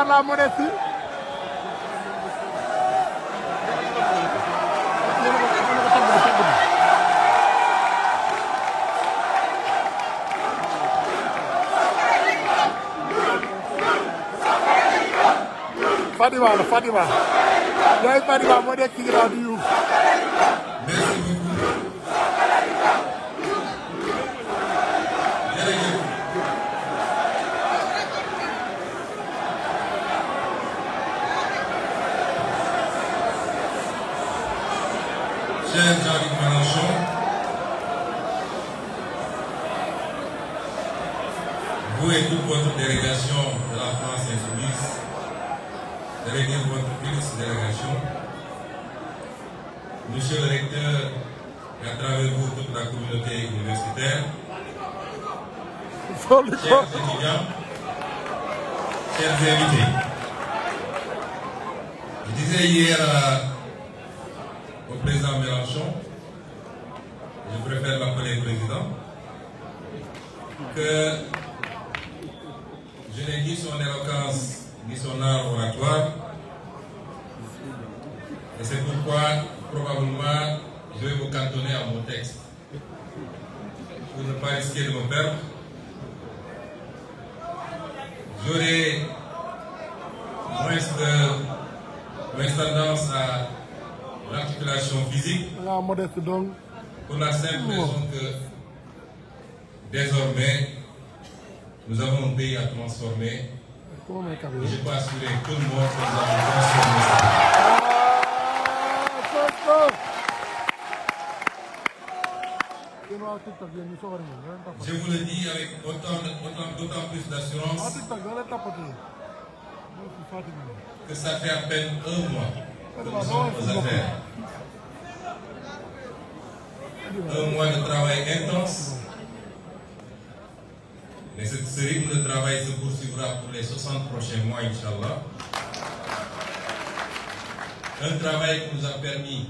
par la modestie. Fadima la Fadima. Yaay Fadima moo nekk ci ginnaaw di yuuf. Merci beaucoup. Cher Jean-Luc Mélenchon, vous et toute votre délégation de la France Insoumise, derrière votre illustre délégation, Monsieur le recteur, et à travers vous toute la communauté universitaire, chers étudiants, chers invités, je disais hier au président Mélenchon, je préfère l'appeler président, que je n'ai ni son éloquence ni son art oratoire, et c'est pourquoi probablement je vais vous cantonner à mon texte pour ne pas risquer de me perdre. J'aurai moins tendance à l'articulation physique pour la simple raison que désormais nous avons un pays à transformer et je peux assurer tout le monde que nous avons transformé ça. Je vous le dis avec d'autant plus d'assurance que ça fait à peine un mois que nous sommes aux affaires. Un mois de travail intense, mais ce rythme de travail se poursuivra pour les 60 prochains mois, Inch'Allah. Un travail qui nous a permis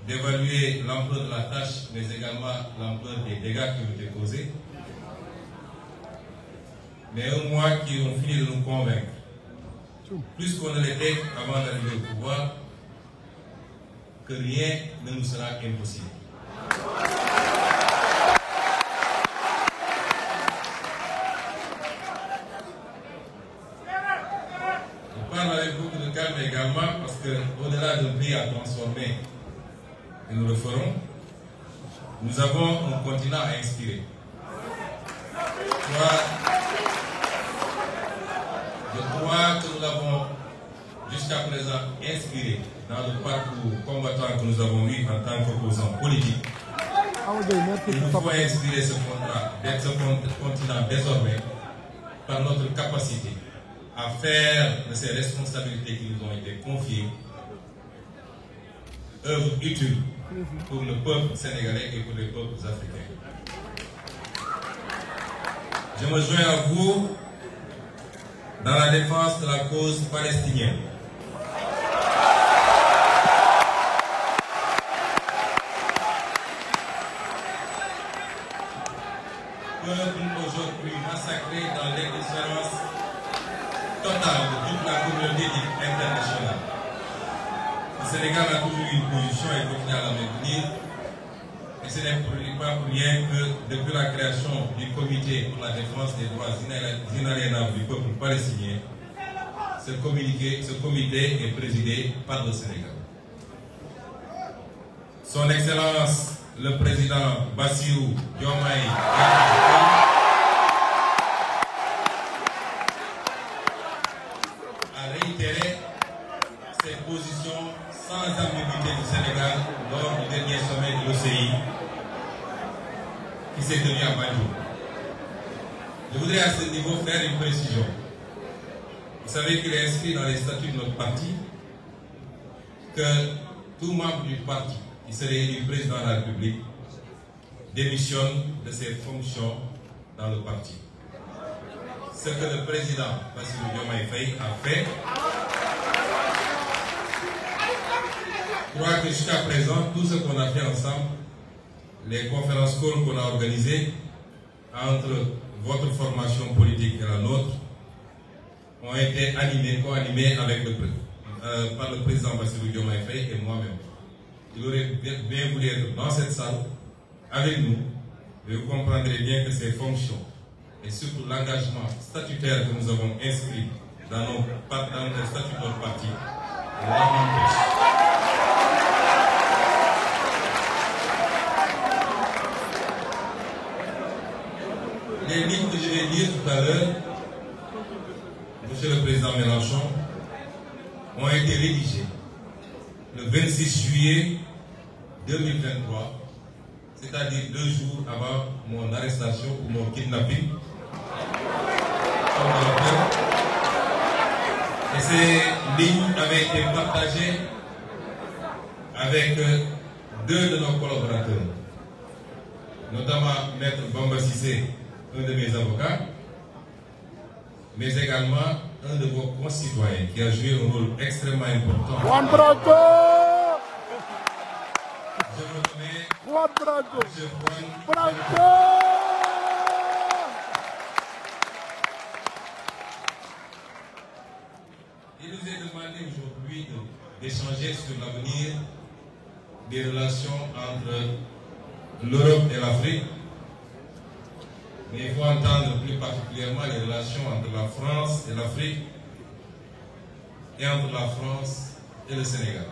d'évaluer l'ampleur de la tâche, mais également l'ampleur des dégâts qui ont été causés. Mais un mois qui ont fini de nous convaincre, plus qu'on ne l'était avant d'arriver au pouvoir, que rien ne nous sera impossible. Je parle avec beaucoup de calme également parce qu'au-delà d'un pays à transformer, et nous le ferons, nous avons un continent à inspirer. Je crois que nous l'avons jusqu'à présent inspiré dans le parcours combattant que nous avons eu en tant qu'opposants politiques. Il nous faut inspirer ce continent désormais par notre capacité à faire de ces responsabilités qui nous ont été confiées œuvre utile pour le peuple sénégalais et pour les peuples africains. Je me joins à vous dans la défense de la cause palestinienne. Peuple aujourd'hui massacré dans l'indifférence totale de toute la communauté internationale. Le Sénégal a toujours eu une position et continue à la maintenir. Et ce n'est pas pour rien que depuis la création du comité pour la défense des droits inaliénables du peuple palestinien, ce comité est présidé par le Sénégal. Son Excellence le président Bassirou Diomaye a réitéré ses positions sans ambiguïté du Sénégal lors du dernier sommet de l'OCI qui s'est tenu à Banjul. Je voudrais à ce niveau faire une précision. Vous savez qu'il est inscrit dans les statuts de notre parti que tout membre du parti qui serait élu président de la République démissionne de ses fonctions dans le parti. Ce que le président Bassirou Diomaye Faye a fait, je crois que jusqu'à présent, tout ce qu'on a fait ensemble, les conférences calls qu'on a organisées entre votre formation politique et la nôtre, ont été co-animés avec par le président Bassirou Diomaye Faye et moi-même. Il aurait bien voulu être dans cette salle avec nous, mais vous comprendrez bien que ces fonctions et surtout l'engagement statutaire que nous avons inscrit dans le statut de notre parti l'empêche. Les lignes que je vais lire tout à l'heure, Monsieur le Président Mélenchon, ont été rédigées le 26 juillet 2023, c'est-à-dire 2 jours avant mon arrestation ou mon kidnapping. Et ces lignes avaient été partagées avec 2 de nos collaborateurs, notamment Maître Bamba Cissé, un de mes avocats, mais également un de vos concitoyens qui a joué un rôle extrêmement important. Juan Branco! Je me remets Juan Branco! M. Juan Branco! Il nous est demandé aujourd'hui d'échanger sur l'avenir des relations entre l'Europe et l'Afrique. Mais il faut entendre plus particulièrement les relations entre la France et l'Afrique et entre la France et le Sénégal.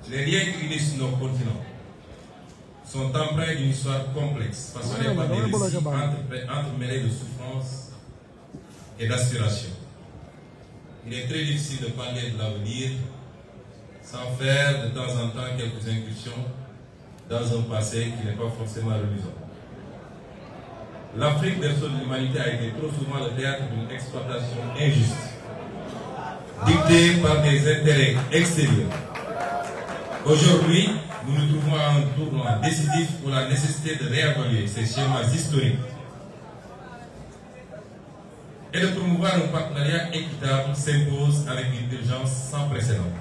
Les liens qui unissent nos continents sont empreints d'une histoire complexe, façonnée par des récits entremêlés de souffrance et d'aspiration. Il est très difficile de parler de l'avenir sans faire de temps en temps quelques incursions dans un passé qui n'est pas forcément reluisant. L'Afrique berceau de l'humanité a été trop souvent le théâtre d'une exploitation injuste, dictée par des intérêts extérieurs. Aujourd'hui, nous nous trouvons à un tournant décisif pour la nécessité de réévaluer ces schémas historiques et de promouvoir un partenariat équitable s'impose avec une urgence sans précédent.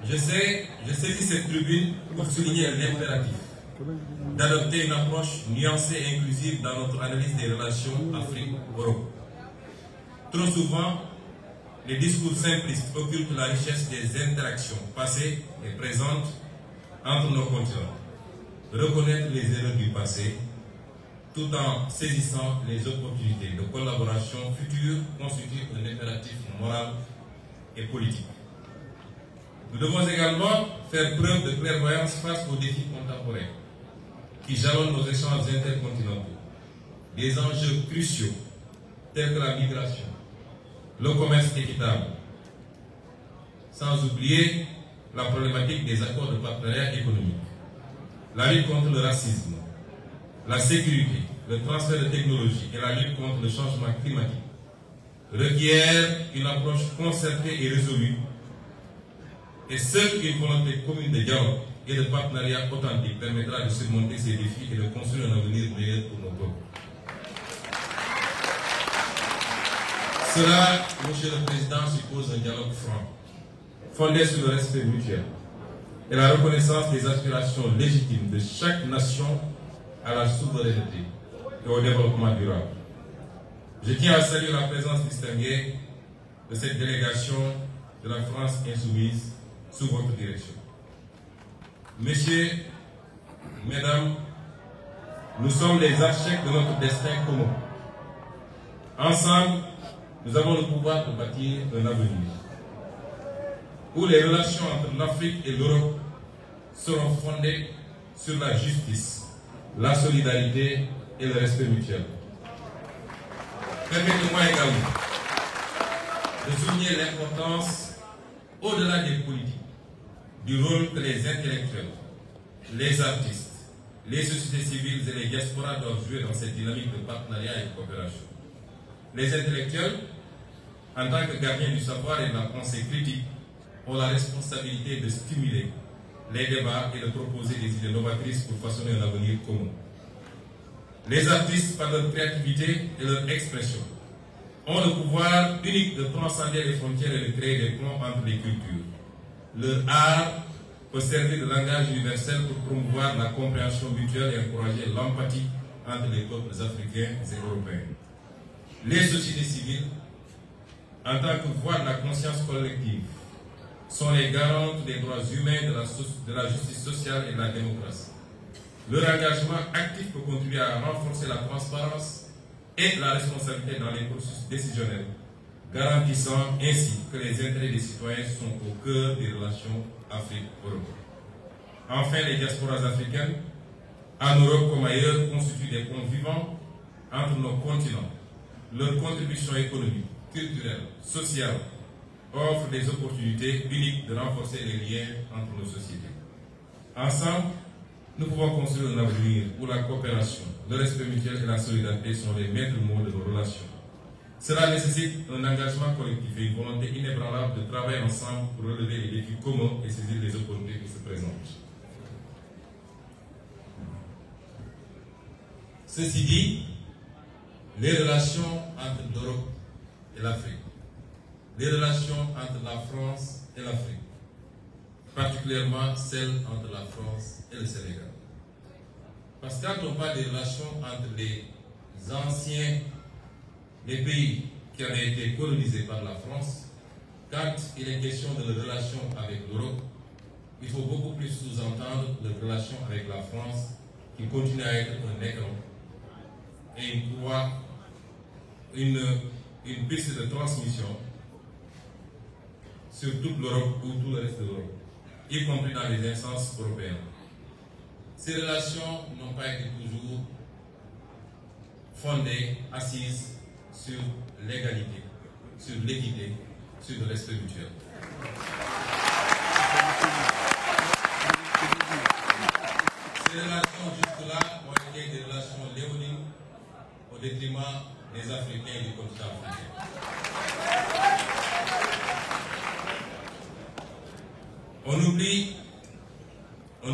Je saisis cette tribune pour souligner l'impératif d'adopter une approche nuancée et inclusive dans notre analyse des relations Afrique-Europe. Trop souvent, les discours simplistes occultent la richesse des interactions passées et présentes entre nos continents. Reconnaître les erreurs du passé, tout en saisissant les opportunités de collaboration future constitue un impératif moral et politique. Nous devons également faire preuve de clairvoyance face aux défis contemporains qui jalonnent nos échanges intercontinentaux. Des enjeux cruciaux tels que la migration, le commerce équitable, sans oublier la problématique des accords de partenariat économique, la lutte contre le racisme, la sécurité, le transfert de technologies et la lutte contre le changement climatique requièrent une approche concertée et résolue. Et seule une volonté commune de dialogue et de partenariat authentique permettra de surmonter ces défis et de construire un avenir meilleur pour nos peuples. Cela, Monsieur le Président, suppose un dialogue franc, fondé sur le respect mutuel et la reconnaissance des aspirations légitimes de chaque nation à la souveraineté et au développement durable. Je tiens à saluer la présence distinguée de cette délégation de la France insoumise sous votre direction. Messieurs, Mesdames, nous sommes les architectes de notre destin commun. Ensemble, nous avons le pouvoir de bâtir un avenir où les relations entre l'Afrique et l'Europe seront fondées sur la justice, la solidarité et le respect mutuel. Permettez-moi également de souligner l'importance, au-delà des politiques, du rôle que les intellectuels, les artistes, les sociétés civiles et les diasporas doivent jouer dans cette dynamique de partenariat et de coopération. Les intellectuels, en tant que gardiens du savoir et de la pensée critique, ont la responsabilité de stimuler les débats et de proposer des idées novatrices pour façonner un avenir commun. Les artistes, par leur créativité et leur expression, ont le pouvoir unique de transcender les frontières et de créer des ponts entre les cultures. Leur art peut servir de langage universel pour promouvoir la compréhension mutuelle et encourager l'empathie entre les peuples africains et européens. Les sociétés civiles, en tant que voix de la conscience collective, sont les garantes des droits humains, de la justice sociale et de la démocratie. Leur engagement actif peut contribuer à renforcer la transparence et la responsabilité dans les processus décisionnels, garantissant ainsi que les intérêts des citoyens sont au cœur des relations Afrique-Europe. Enfin, les diasporas africaines, en Europe comme ailleurs, constituent des ponts vivants entre nos continents. Leur contribution économique, culturelle, sociale, offre des opportunités uniques de renforcer les liens entre nos sociétés. Ensemble, nous pouvons construire un avenir où la coopération, le respect mutuel et la solidarité sont les maîtres mots de nos relations. Cela nécessite un engagement collectif et une volonté inébranlable de travailler ensemble pour relever les défis communs et saisir les opportunités qui se présentent. Ceci dit, les relations entre l'Europe et l'Afrique, les relations entre la France et l'Afrique, particulièrement celles entre la France et le Sénégal. Parce que quand on parle des relations entre les anciens, les pays qui avaient été colonisés par la France, quand il est question de la relation avec l'Europe, il faut beaucoup plus sous-entendre la relation avec la France qui continue à être un écran et une piste de transmission sur toute l'Europe ou tout le reste de l'Europe, y compris dans les instances européennes. Ces relations n'ont pas été toujours fondées, assises sur l'égalité, sur l'équité, sur le respect mutuel. Ces relations jusque-là ont été des relations léonines au détriment des Africains et du continent africain. On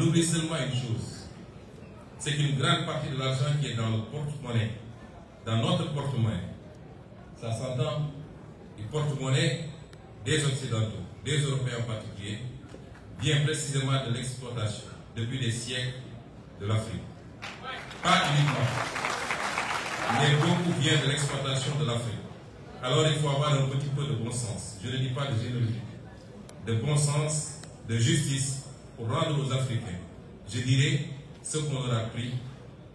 oublie seulement une chose, c'est qu'une grande partie de l'argent qui est dans le porte-monnaie, dans notre porte-monnaie, ça s'entend, le porte-monnaie des Occidentaux, des Européens en particulier, vient précisément de l'exploitation, depuis des siècles, de l'Afrique. Pas uniquement, mais beaucoup vient de l'exploitation de l'Afrique. Alors il faut avoir un petit peu de bon sens, je ne dis pas de générosité, de bon sens, de justice pour rendre aux Africains, je dirais, ce qu'on leur a pris,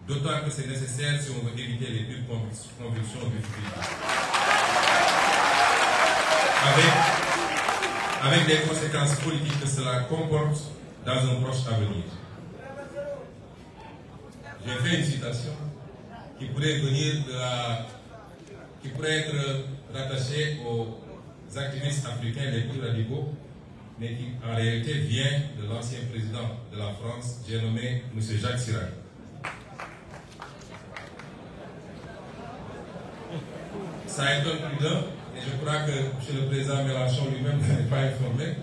d'autant que c'est nécessaire si on veut éviter les dures convulsions du futur. Avec les conséquences politiques que cela comporte dans un proche avenir. J'ai fait une citation qui pourrait venir qui pourrait être rattachée aux activistes africains les plus radicaux, mais qui en réalité vient de l'ancien président de la France, j'ai nommé M. Jacques Chirac. Ça étonne plus d'un, et je crois que M. le président Mélenchon lui-même n'est pas informé.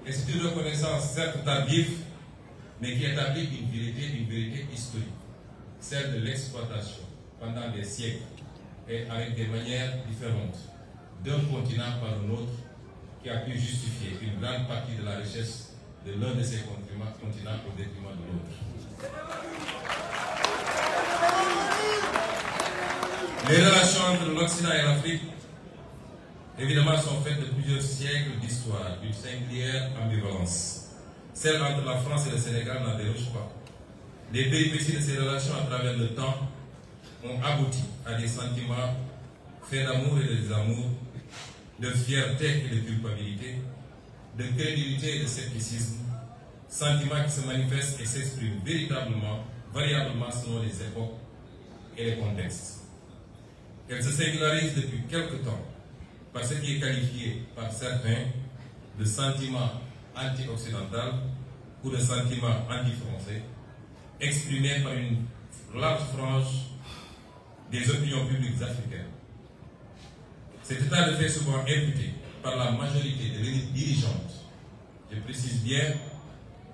Et c'est une reconnaissance certes tardive, mais qui établit une vérité historique, celle de l'exploitation pendant des siècles et avec des manières différentes d'un continent par un autre, qui a pu justifier une grande partie de la richesse de l'un de ces continents au détriment de l'autre. Les relations entre l'Occident et l'Afrique, évidemment, sont faites de plusieurs siècles d'histoire, d'une singulière ambivalence. Celle entre la France et le Sénégal n'en déroge pas. Les péripéties de ces relations à travers le temps ont abouti à des sentiments faits d'amour et de désamour, de fierté et de culpabilité, de crédulité et de scepticisme, sentiments qui se manifestent et s'expriment véritablement, variablement selon les époques et les contextes. Elle se singularise depuis quelque temps par ce qui est qualifié par certains de sentiment anti-occidental ou de sentiment anti-français, exprimé par une large frange des opinions publiques africaines. Cet état de fait souvent imputé par la majorité de l'élite dirigeante, je précise bien,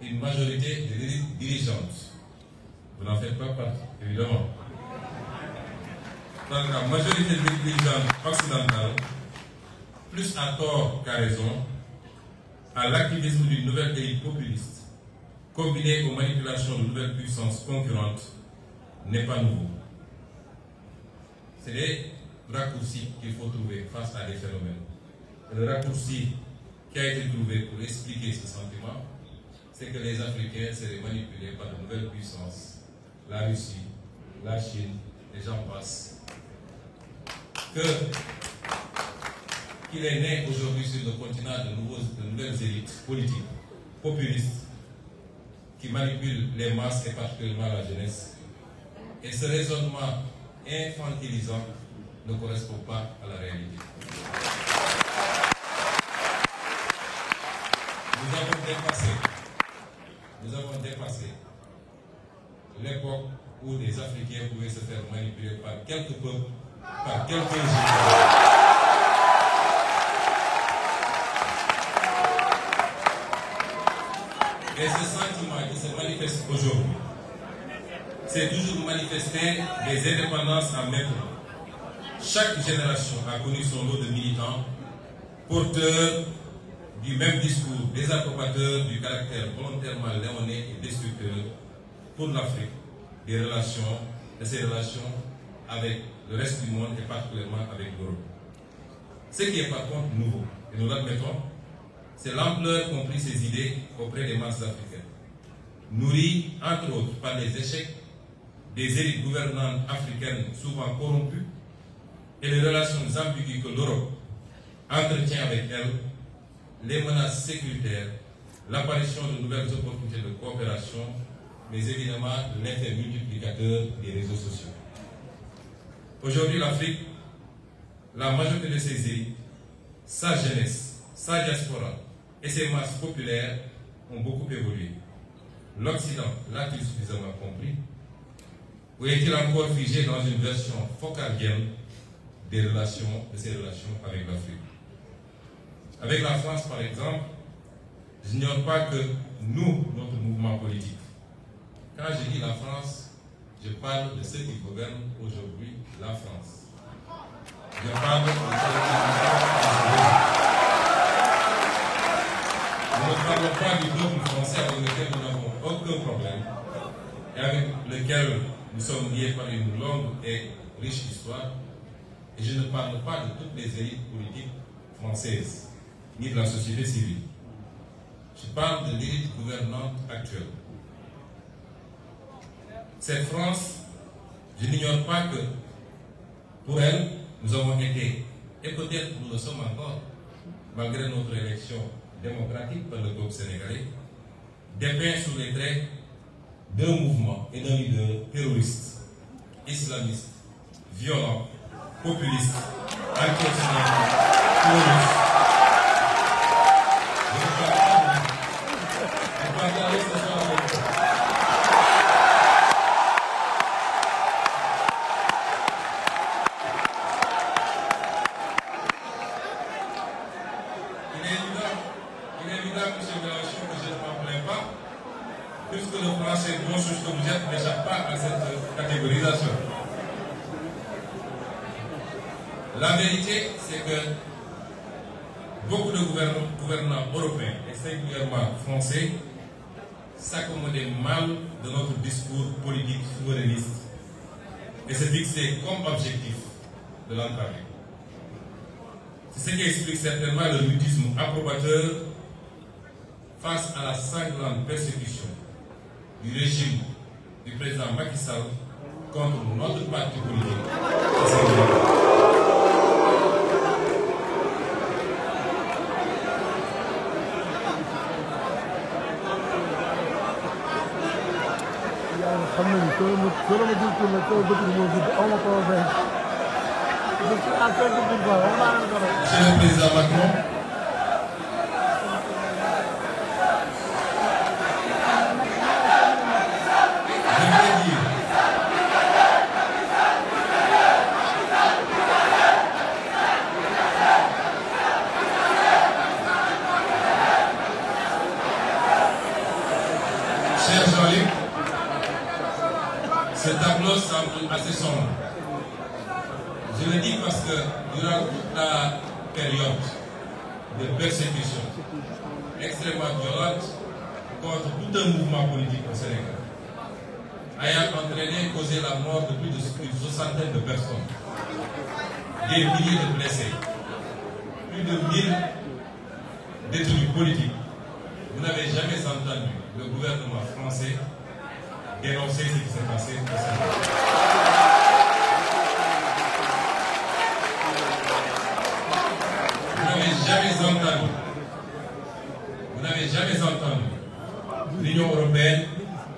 une majorité de l'élite dirigeante. Vous n'en faites pas partie, évidemment. Donc la majorité de l'élite dirigeante occidentale, plus à tort qu'à raison, à l'activisme d'une nouvelle élite populiste, combinée aux manipulations de nouvelles puissances concurrentes, n'est pas nouveau. C'est des raccourcis qu'il faut trouver face à des phénomènes. Et le raccourci qui a été trouvé pour expliquer ce sentiment, c'est que les Africains seraient manipulés par de nouvelles puissances, la Russie, la Chine, et j'en passe. Qu'il est né aujourd'hui sur le continent de nouvelles élites politiques, populistes, qui manipulent les masses et particulièrement la jeunesse. Et ce raisonnement infantilisant ne correspond pas à la réalité. Nous avons dépassé l'époque où les Africains pouvaient se faire manipuler par quelques peuples, par quelques généraux. Et ce sentiment qui se manifeste aujourd'hui, c'est toujours manifester des indépendances en méthode. Chaque génération a connu son lot de militants, porteurs du même discours, des approbateurs du caractère volontairement léoné et destructeur pour l'Afrique, de ses relations avec le reste du monde et particulièrement avec l'Europe. Ce qui est par contre nouveau, et nous l'admettons, c'est l'ampleur qu'ont pris ces idées auprès des masses africaines, nourries entre autres par les échecs des élites gouvernantes africaines souvent corrompues et les relations ambiguës que l'Europe entretient avec elles, les menaces sécuritaires, l'apparition de nouvelles opportunités de coopération, mais évidemment l'effet multiplicateur des réseaux sociaux. Aujourd'hui, l'Afrique, la majorité de ses élites, sa jeunesse, sa diaspora et ses masses populaires ont beaucoup évolué. L'Occident l'a-t-il suffisamment compris? Ou est-il encore figé dans une version focalienne de ses relations avec l'Afrique? Avec la France, par exemple, je n'ignore pas que nous, notre mouvement politique, quand je dis la France, je parle de ceux qui gouvernent aujourd'hui la France. Je parle de ceux qui gouvernent. Nous ne parlons pas du peuple français avec lequel nous n'avons aucun problème et avec lequel nous sommes liés par une longue et riche histoire. Et je ne parle pas de toutes les élites politiques françaises, ni de la société civile. Je parle de l'élite gouvernante actuelle. Cette France, je n'ignore pas que pour elle, nous avons été, et peut-être nous le sommes encore, malgré notre élection démocratique par le peuple sénégalais, dépeints sous les traits d'un mouvement et d'un leader terroriste, islamiste, violent, populiste, anti-occidental, terroriste. Puisque le français bon chose que vous êtes n'échappe pas à cette catégorisation. La vérité, c'est que beaucoup de gouvernants européens, et singulièrement français, s'accommodaient mal de notre discours politique souverainiste et se fixaient comme objectif de l'entraver. C'est ce qui explique certainement le mutisme approbateur face à la sanglante persécution du régime du président Macky Sall contre notre parti politique. Monsieur le président Macron, cher Jean-Luc, ce tableau semble assez sombre. Je le dis parce que durant toute la période de persécution extrêmement violente contre tout un mouvement politique au Sénégal, ayant entraîné et causé la mort de plus d'une soixantaine de personnes, des milliers de blessés, plus de 1000 détenus politiques, vous n'avez jamais entendu le gouvernement français dénoncer ce qui s'est passé au Sénégal. Vous n'avez jamais entendu l'Union européenne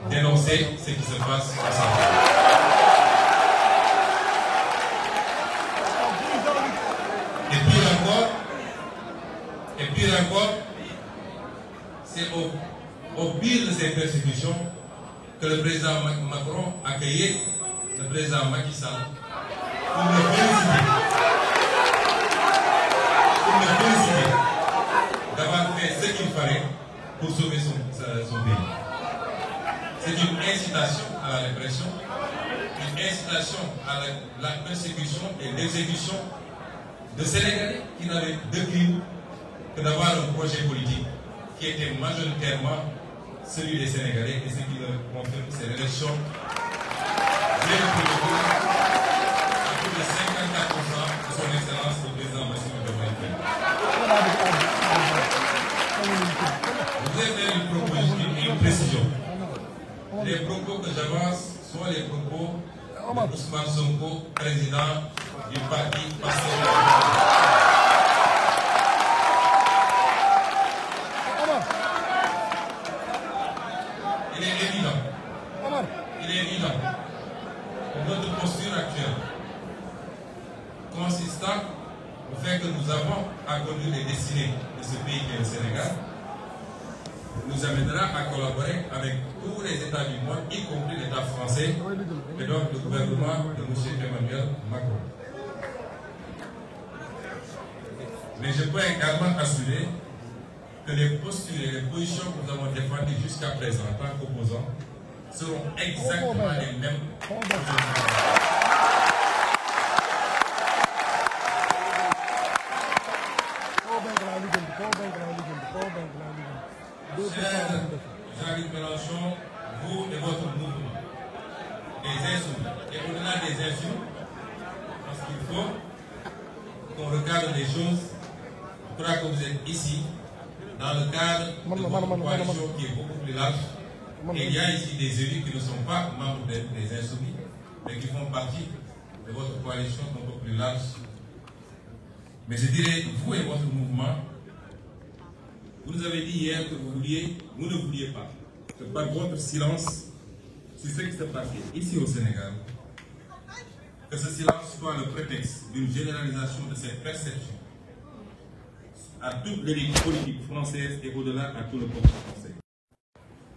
dénoncer ce qui se passe au Sénégal. Et pire encore, c'est au pire de ces persécutions que le président Macron a accueilli le président Macky Sall pour le féliciter d'avoir fait ce qu'il fallait pour sauver son pays. C'est une incitation à la répression, une incitation à la persécution et l'exécution de Sénégalais qui n'avaient de crime que d'avoir un projet politique qui était majoritairement celui des Sénégalais, et ce qui le confirme, c'est l'élection dès le premier tour à plus de 54% de son excellence le président Bassirou Diomaye Faye. Je vous ai fait une proposition et une précision. Les propos que j'avance sont les propos de Ousmane Sonko, président du parti Pastef. Il est évident que notre posture actuelle, consistant au fait que nous avons à conduire les destinées de ce pays qui est le Sénégal, nous amènera à collaborer avec tous les États du monde, y compris l'État français et donc le gouvernement de M. Emmanuel Macron. Mais je peux également assurer que les postures et les positions que nous avons défendues jusqu'à présent en tant qu'opposants seront exactement les mêmes Cher Jean-Luc Mélenchon, vous et votre mouvement, les insoumis, et au-delà des insoumis, parce qu'il faut qu'on regarde les choses, je crois que vous êtes ici dans le cadre de votre coalition qui est beaucoup plus large. Et il y a ici des élus qui ne sont pas membres des insoumis, mais qui font partie de votre coalition un peu plus large. Mais je dirais, vous et votre mouvement, vous nous avez dit hier que vous ne vouliez pas, que par votre silence sur ce qui s'est passé ici au Sénégal, que ce silence soit le prétexte d'une généralisation de cette perception à toute l'élite politique française et au-delà à tout le peuple français.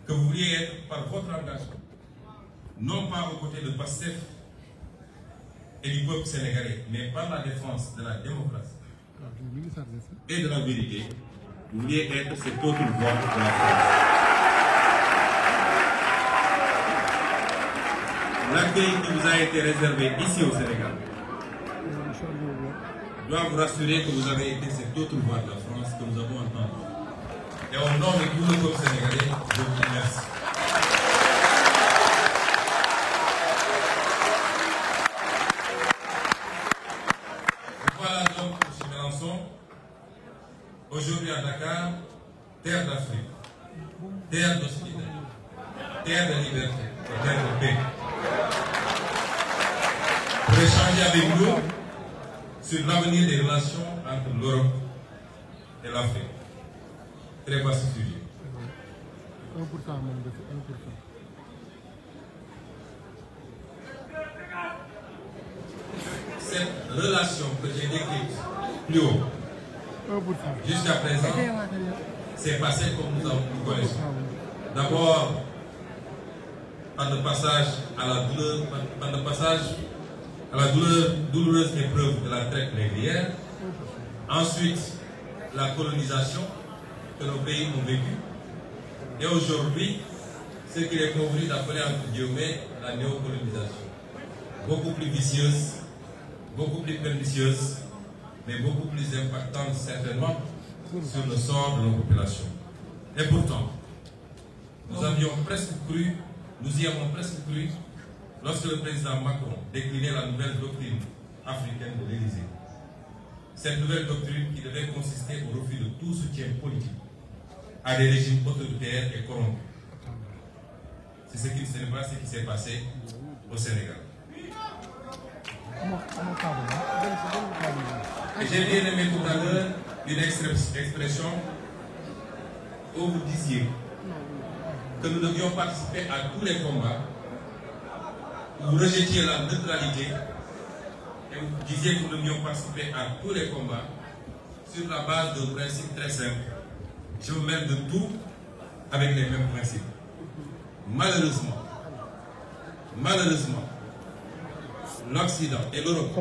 Que vous vouliez être par votre engagement, non pas aux côtés de Pastef et du peuple sénégalais, mais par la défense de la démocratie et de la vérité, vous vouliez être cette autre voix de la France. L'accueil qui vous a été réservé ici au Sénégal doit vous rassurer que vous avez été cette autre voix de la France que nous avons entendue. Et au nom de tout le peuple sénégalais, je vous remercie. Voilà donc, M. Mélenchon, aujourd'hui à Dakar, terre d'Afrique, terre d'hospitalité, terre de liberté et terre de paix. Pour échanger avec nous sur l'avenir des relations entre l'Europe et l'Afrique. Très vaste sujet. 1%. Cette relation que j'ai décrite plus haut, jusqu'à présent, s'est passée comme nous connaissons. D'abord, par le passage à la douleur, douloureuse épreuve de la traite négrière. Ensuite, la colonisation que nos pays ont vécu. Et aujourd'hui, ce qu'il est convenu d'appeler entre guillemets la néocolonisation. Beaucoup plus vicieuse, beaucoup plus pernicieuse, mais beaucoup plus impactante certainement sur le sort de nos populations. Et pourtant, nous avions presque cru Nous y avons presque cru lorsque le président Macron déclinait la nouvelle doctrine africaine de l'Élysée. Cette nouvelle doctrine qui devait consister au refus de tout soutien politique à des régimes autoritaires et corrompus. C'est ce qui s'est passé au Sénégal. Et j'ai bien aimé tout à l'heure une expression où vous disiez que nous devions participer à tous les combats, vous rejetiez la neutralité et vous disiez que nous devions participer à tous les combats sur la base d'un principe très simple. Je vous mène de tout avec les mêmes principes. Malheureusement, l'Occident et l'Europe,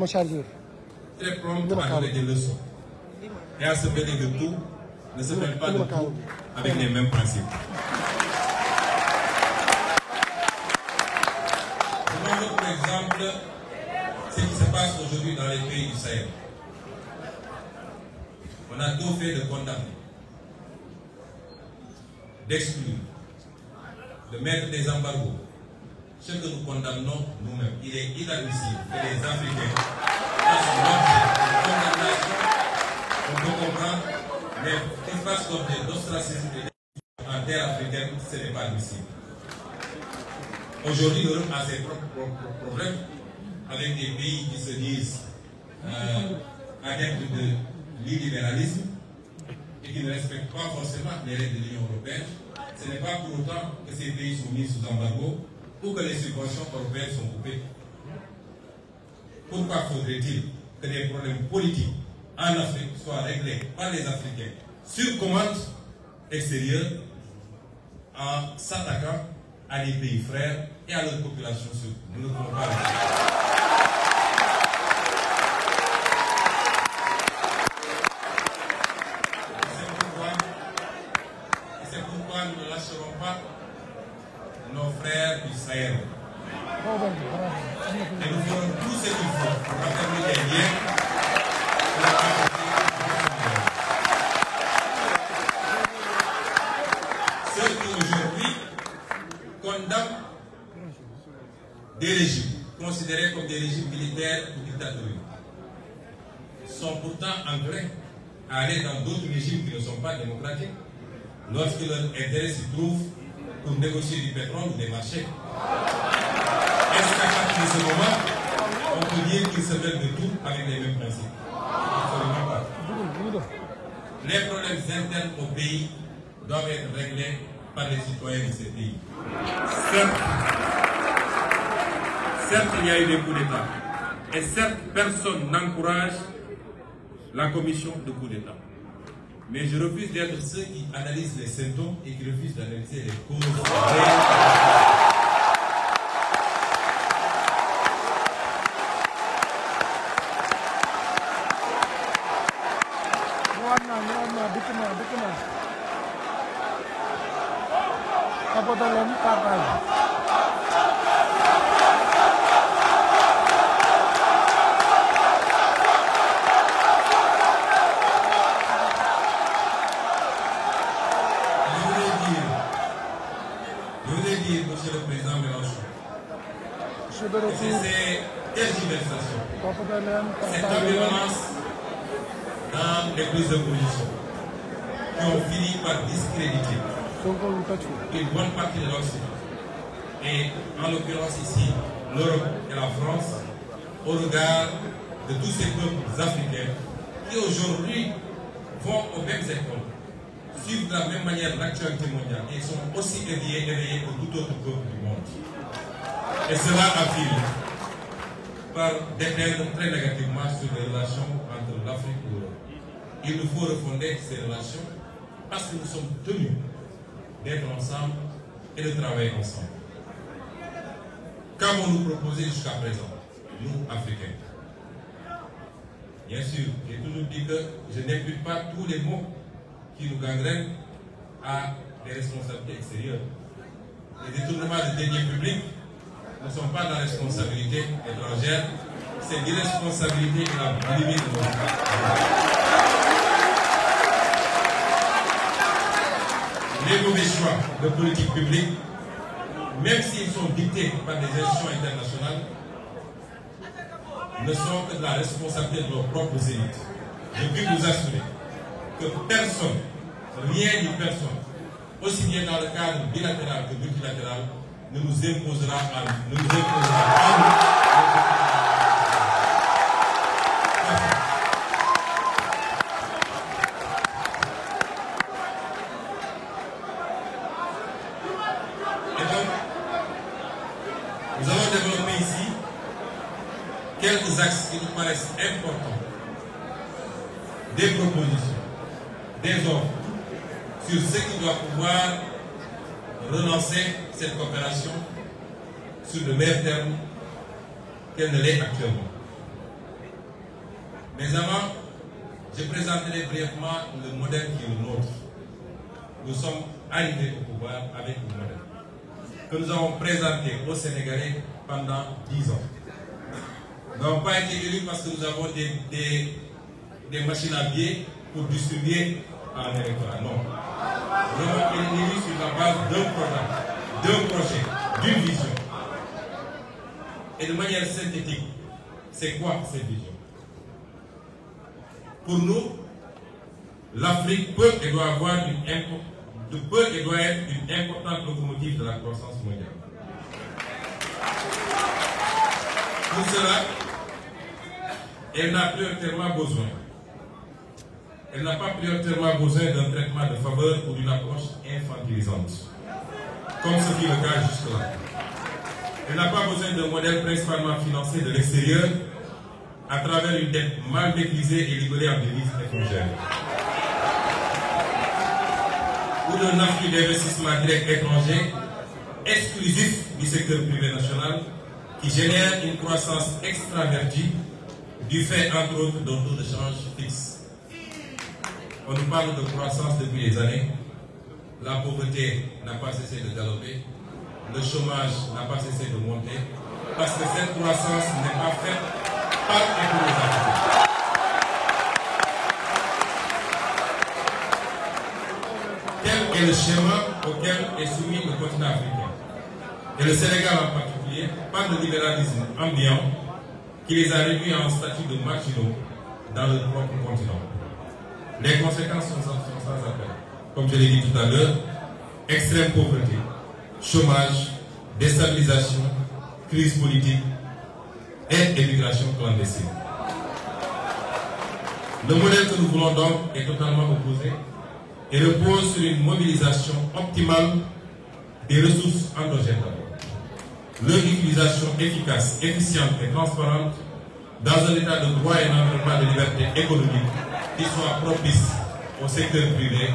très prompts à donner des leçons et à se mêler de tout, ne se mêlent pas de tout avec les mêmes principes. Prenons pour exemple ce qui se passe aujourd'hui dans les pays du Sahel. On a tout fait de condamner, d'exclure, de mettre des embargos. Ce que nous condamnons nous-mêmes, il est inadmissible que les Africains fassent l'objet de condamnation. On peut comprendre, mais qu'ils fassent l'objet d'ostracisme en terre africaine, ce n'est pas admissible. Aujourd'hui, l'Europe a ses propres problèmes avec des pays qui se disent adeptes de l'illibéralisme et qui ne respectent pas forcément les règles de l'Union européenne. Ce n'est pas pour autant que ces pays sont mis sous embargo ou que les subventions européennes sont coupées. Pourquoi faudrait-il que des problèmes politiques en Afrique soient réglés par les Africains sur commande extérieure en s'attaquant à des pays frères et à leur population surtout? Nous ne pouvons pas le faire. C'est pourquoi nous ne lâcherons pas nos frères du Sahel. Et nous ferons tout ce qu'il faut pour raffermir les liens pour la ceux qui aujourd'hui condamnent des régimes considérés comme des régimes militaires ou dictatoriaux sont pourtant enclins à aller dans d'autres régimes qui ne sont pas démocratiques lorsque leur intérêt se trouve pour négocier du pétrole ou des marchés. Est-ce qu'à partir de ce moment, on peut dire qu'ils se mêlent de tout avec les mêmes principes? Absolument pas. Les problèmes internes au pays doivent être réglés par les citoyens de ces pays. Certes, il y a eu des coups d'État. Et certes, personne n'encourage la commission de coups d'État. Mais je refuse d'être ceux qui analysent les symptômes et qui refusent d'analyser les causes. Monsieur le Président Mélenchon, c'est ces tergiversations, cette ambivalence dans les prises de position qui ont fini par discréditer une bonne partie de l'Occident. Et en l'occurrence ici, l'Europe et la France, au regard de tous ces peuples africains qui aujourd'hui vont aux mêmes écoles, suivent de la même manière l'actualité mondiale et sont aussi éveillés que tout autre peuple du monde. Et cela a fini par déteindre très négativement sur les relations entre l'Afrique et l'Europe. Il nous faut refonder ces relations parce que nous sommes tenus d'être ensemble et de travailler ensemble. Qu'avons-nous proposé jusqu'à présent, nous, Africains? Bien sûr, j'ai toujours dit que je n'impute pas tous les mots qui nous gangrènent à des responsabilités extérieures. Les détournements de deniers publics ne sont pas de la responsabilité étrangère, c'est l'irresponsabilité et la limite de notre État. Les mauvais choix de politique publique même s'ils sont dictés par des institutions internationales, ne sont que de la responsabilité de nos propres élites. Je puis vous assurer que personne, rien ni personne, aussi bien dans le cadre bilatéral que multilatéral, ne nous imposera à nous. Nous allons développer ici quelques axes qui nous paraissent importants, des propositions, des offres sur ce qui doit pouvoir relancer cette coopération sur le meilleur terme qu'elle ne l'est actuellement. Mais avant, je présenterai brièvement le modèle qui est le nôtre. Nous sommes arrivés au pouvoir avec le modèle que nous avons présenté aux Sénégalais pendant 10 ans. Nous n'avons pas été élus parce que nous avons des machines à billets pour distribuer en électorat. Non. Nous avons été élus sur la base d'un programme, d'un projet, d'une vision. Et de manière synthétique, c'est quoi cette vision? Pour nous, l'Afrique peut et doit être une importante locomotive de la croissance mondiale. Pour cela, elle n'a prioritairement besoin. Elle n'a pas prioritairement besoin d'un traitement de faveur ou d'une approche infantilisante, comme ce fut le cas jusque-là. Elle n'a pas besoin d'un modèle principalement financé de l'extérieur à travers une dette mal maîtrisée et libérée en devises étrangères, ou d'un afflux d'investissement direct étranger exclusif du secteur privé national qui génère une croissance extravertie du fait, entre autres, d'un taux de change fixe. On nous parle de croissance depuis des années. La pauvreté n'a pas cessé de galoper. Le chômage n'a pas cessé de monter. Parce que cette croissance n'est pas faite par et pour les Africains. Tel est le schéma auquel est soumis le continent africain. Et le Sénégal en particulier, par le libéralisme ambiant qui les a réduits en statut de marginaux dans leur propre continent. Les conséquences sont sans appel. Comme je l'ai dit tout à l'heure, extrême pauvreté, chômage, déstabilisation, crise politique et émigration clandestine. Le modèle que nous voulons donc est totalement opposé et repose sur une mobilisation optimale des ressources endogènes d'abord. Leur utilisation efficace, efficiente et transparente dans un état de droit et un environnement de liberté économique qui soit propice au secteur privé,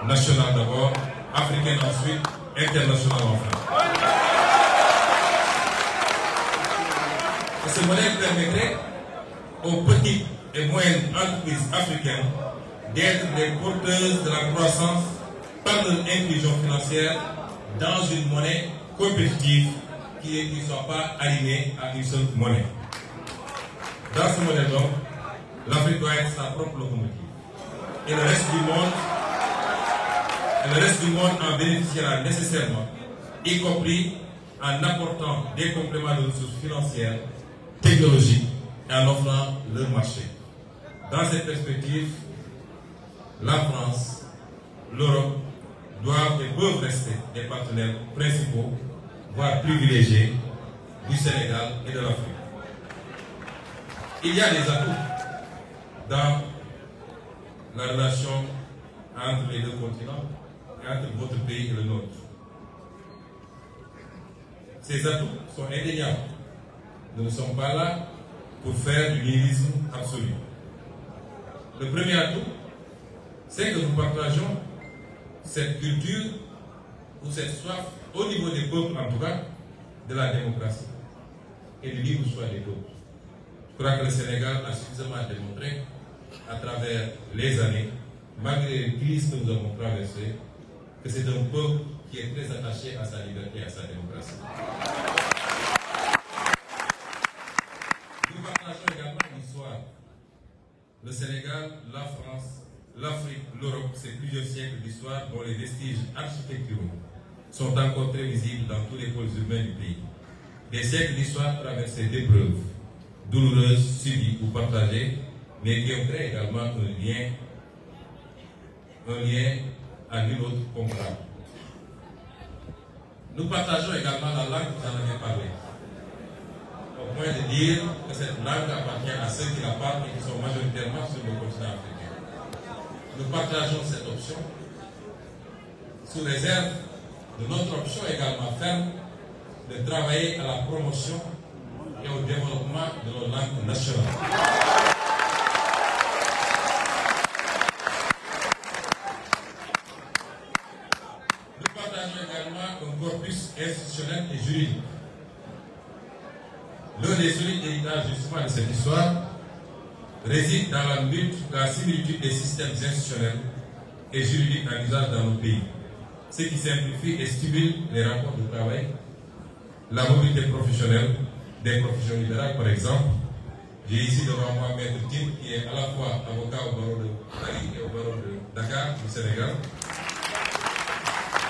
national d'abord, africain ensuite, international enfin. Et ce modèle permettrait aux petites et moyennes entreprises africaines d'être des porteuses de la croissance par leur inclusion financière dans une monnaie compétitive qui ne soit pas alignée à une seule monnaie. Dans ce modèle donc, l'Afrique doit être sa propre locomotive. Et le reste du monde en bénéficiera nécessairement, y compris en apportant des compléments de ressources financières, technologiques et en offrant leur marché. Dans cette perspective, la France, l'Europe doivent et peuvent rester des partenaires principaux, voire privilégiés, du Sénégal et de l'Afrique. Il y a des atouts dans la relation entre les deux continents et entre votre pays et le nôtre. Ces atouts sont indéniables. Nous ne sommes pas là pour faire du nihilisme absolu. Le premier atout, c'est que nous partageons cette culture ou cette soif au niveau des peuples, en tout cas, de la démocratie et du libre choix des peuples. Je crois que le Sénégal a suffisamment démontré à travers les années, malgré les crises que nous avons traversées, que c'est un peuple qui est très attaché à sa liberté et à sa démocratie. Nous partageons également l'histoire. Le Sénégal, la France, l'Afrique, l'Europe, c'est plusieurs siècles d'histoire dont les vestiges architecturaux, sont encore très visibles dans tous les pôles urbains du pays. Des siècles d'histoire traversés d'épreuves, douloureuses, subies ou partagées, mais qui ont créé également un lien à nul autre comparable. Nous partageons également la langue que vous en avez parlé, au point de dire que cette langue appartient à ceux qui la parlent et qui sont majoritairement sur le continent africain. Nous partageons cette option sous réserve de notre option également ferme de travailler à la promotion et au développement de nos langues nationales. Nous partageons également un corpus institutionnel et juridique. L'un des solides héritages justement de cette histoire réside dans la similitude des systèmes institutionnels et juridiques en usage dans nos pays, ce qui simplifie et stimule les rapports de travail, la mobilité professionnelle des professions libérales par exemple. J'ai ici devant moi Maître Tim qui est à la fois avocat au barreau de Paris et au barreau de Dakar du Sénégal,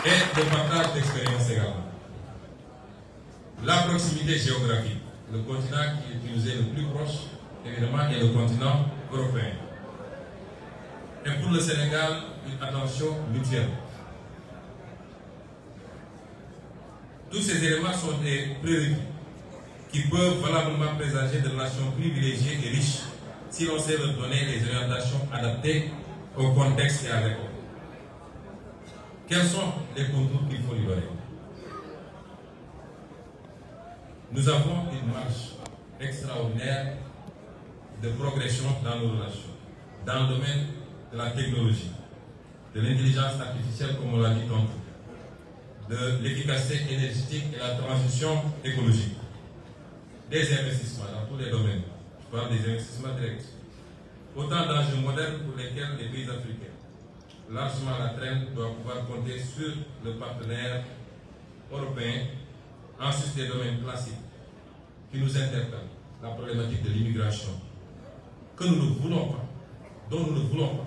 et de partage d'expérience également. La proximité géographique, le continent qui nous est le plus proche évidemment est le continent européen. Et pour le Sénégal, une attention mutuelle. Tous ces éléments sont des prérequis qui peuvent valablement présager de relations privilégiées et riches si l'on sait leur donner les orientations adaptées au contexte et à l'époque. Quels sont les contours qu'il faut lui donner? Nous avons une marche extraordinaire de progression dans nos relations, dans le domaine de la technologie, de l'intelligence artificielle comme on l'a dit tantôt, de l'efficacité énergétique et la transition écologique, des investissements dans tous les domaines. Je parle des investissements directs. Autant d'enjeux modernes pour lesquels les pays africains, largement la traîne, doivent pouvoir compter sur le partenaire européen. Ensuite, des domaines classiques qui nous interpellent, la problématique de l'immigration, que nous ne voulons pas, dont nous ne voulons pas,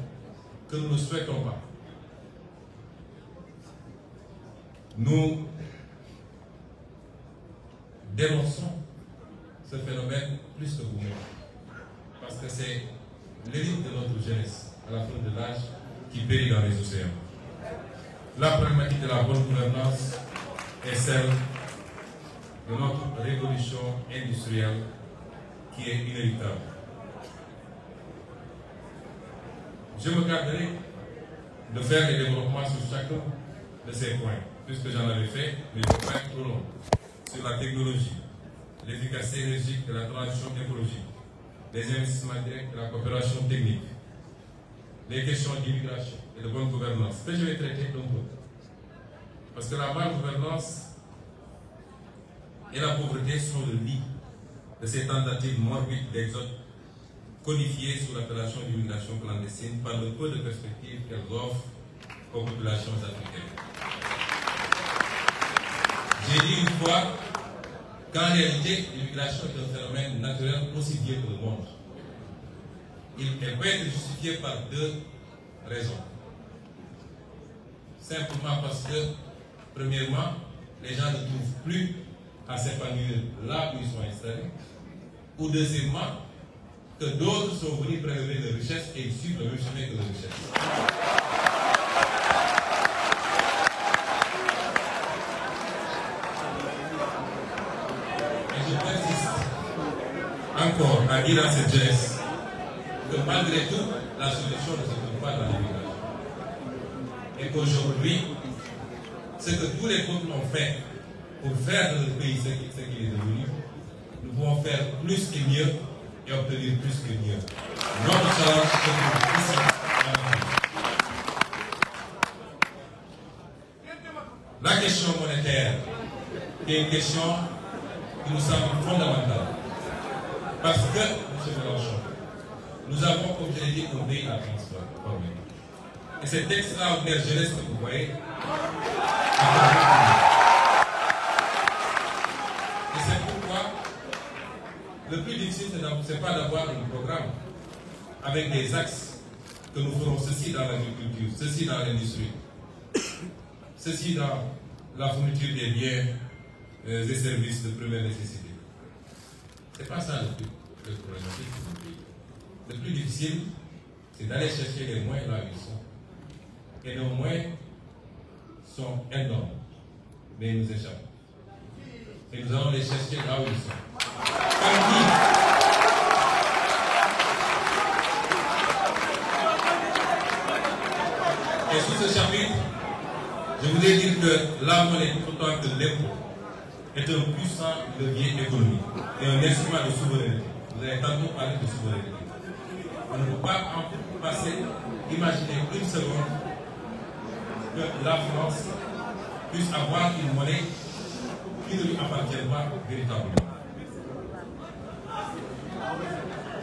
que nous ne souhaitons pas. Nous dénonçons ce phénomène plus que vous-même, parce que c'est l'élite de notre jeunesse, à la fin de l'âge, qui périt dans les océans. La problématique de la bonne gouvernance est celle de notre révolution industrielle qui est inévitable. Je me garderai de faire des développements sur chacun de ces points, puisque j'en avais fait, mais je ne vais pas être trop long. Sur la technologie, l'efficacité énergique de la transition écologique, les investissements directs de la coopération technique, les questions d'immigration et de bonne gouvernance, que je vais traiter un peu. Parce que la malgouvernance et la pauvreté sont le lit de ces tentatives morbides d'exode codifiées sous l'appellation d'immigration clandestine par le peu de perspectives qu'elles offrent aux populations africaines. J'ai dit une fois qu'en réalité, l'immigration est un phénomène naturel aussi vieux que le monde. Elle peut être justifiée par deux raisons. Simplement parce que, premièrement, les gens ne trouvent plus à s'épanouir là où ils sont installés, ou deuxièmement, que d'autres sont venus prélever de richesses et ils suivent le même chemin que de richesse. Et je persiste encore à dire à cette jeunesse que malgré tout, la solution ne se trouve pas dans l'immigration. Et qu'aujourd'hui, ce que tous les peuples ont fait pour faire de notre pays ce qu'il est devenu, nous pouvons faire plus et mieux et obtenir plus que mieux. Notre challenge se trouve ici. La question monétaire est une question qui nous semble fondamentale. Parce que, M. Mélenchon, nous avons, comme je l'ai dit, un pays à transformer. Et cette extraordinaire jeunesse que vous voyez, et c'est pourquoi le plus difficile, ce n'est pas d'avoir un programme avec des axes que nous ferons ceci dans l'agriculture, ceci dans l'industrie, ceci dans la fourniture des biens et services de première nécessité. Ce n'est pas ça le problématique de notre pays. Le plus difficile, c'est d'aller chercher les moyens là où ils sont. Et nos moyens sont énormes, mais ils nous échappent. Et nous allons les chercher là où ils sont. Et sur ce chapitre, je voulais dire que la monnaie, autant que l'impôt, est un puissant levier économique et un instrument de souveraineté. Vous avez tantôt parlé de souveraineté. On ne peut pas en passer, imaginer une seconde que la France puisse avoir une monnaie qui ne lui appartient pas véritablement.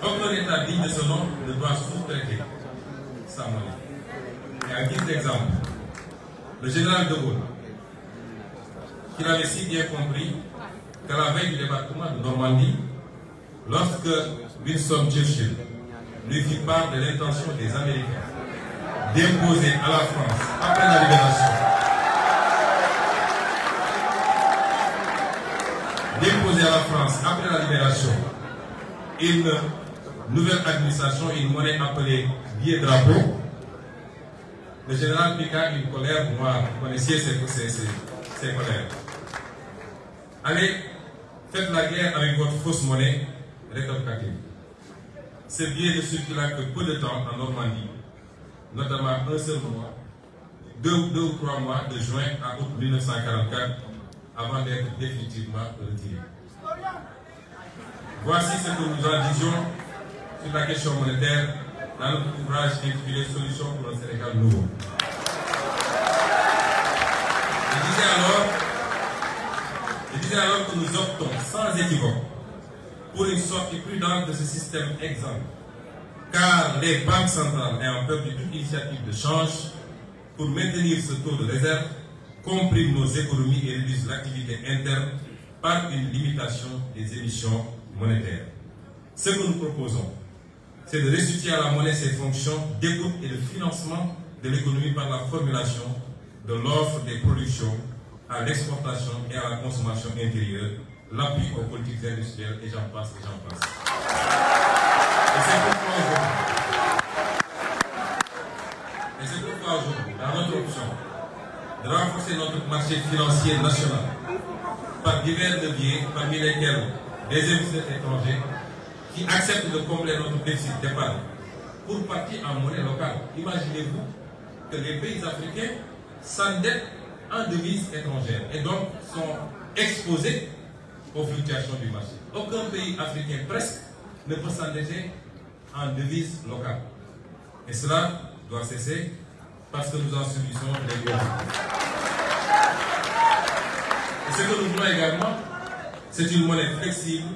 Aucun État digne de ce nom ne doit sous-traiter sa monnaie. Et à guise d'exemple, le général de Gaulle, qu'il avait si bien compris qu'à la veille du débarquement de Normandie, lorsque Winston Churchill lui fit part de l'intention des Américains d'imposer à la France, après la libération, une nouvelle administration, une monnaie appelée billet drapeau, le général piqua une colère noire. Vous connaissiez ces colères. Allez, faites la guerre avec votre fausse monnaie rétorquative. Ce billet ne circula que peu de temps en Normandie, notamment un seul mois, deux ou trois mois, de juin à août 1944, avant d'être définitivement retiré. Voici ce que nous en disions sur la question monétaire dans notre ouvrage intitulé Solutions pour un Sénégal nouveau. Je disais alors que nous optons sans équivoque pour une sortie prudente de ce système exempt, car les banques centrales ayant perdu toute initiative de change pour maintenir ce taux de réserve compriment nos économies et réduisent l'activité interne par une limitation des émissions monétaires. Ce que nous proposons, c'est de restituer à la monnaie ses fonctions d'écoute et de financement de l'économie par la formulation de l'offre des productions à l'exportation et à la consommation intérieure, l'appui aux politiques industrielles, et j'en passe, et j'en passe. Et c'est pourquoi aujourd'hui, dans notre option de renforcer notre marché financier national par divers leviers, parmi lesquels des investisseurs étrangers qui acceptent de combler notre déficit d'épargne pour partir en monnaie locale. Imaginez-vous que les pays africains s'endettent en devises étrangères et donc sont exposés aux fluctuations du marché. Aucun pays africain presque ne peut s'endetter en devises locales. Et cela doit cesser parce que nous en subissons les biens. Et ce que nous voulons également, c'est une monnaie flexible,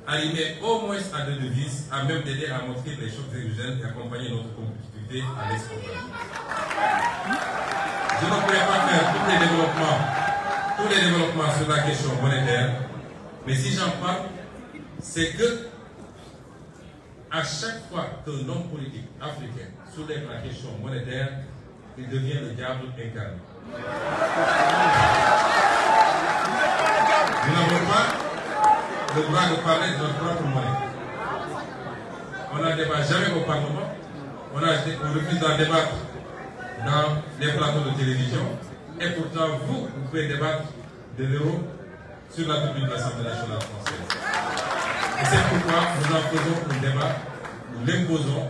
animée au moins à deux devises, à même d'aider à amortir les chocs exogènes et accompagner notre compétitivité à l'exportation. Je ne pourrais pas faire tous les développements sur la question monétaire, mais si j'en parle, c'est que à chaque fois qu'un homme politique africain soulève la question monétaire, il devient le diable incarné. Nous n'avons pas le droit de parler de notre propre monnaie. On n'en débat jamais au Parlement, on refuse d'en débattre dans les plateaux de télévision, et pourtant vous pouvez débattre de l'euro sur la tribune de l'Assemblée nationale française. Et c'est pourquoi nous en faisons un débat, nous l'imposons,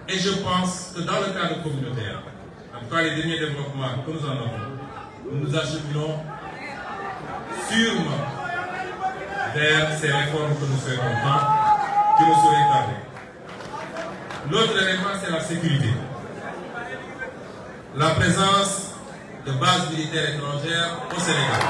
et je pense que dans le cadre communautaire, en tout cas les derniers développements que nous en avons, nous nous acheminons sûrement vers ces réformes que nous souhaitons tant, qui nous seraient tardées. L'autre élément, c'est la sécurité. La présence de bases militaires étrangères au Sénégal.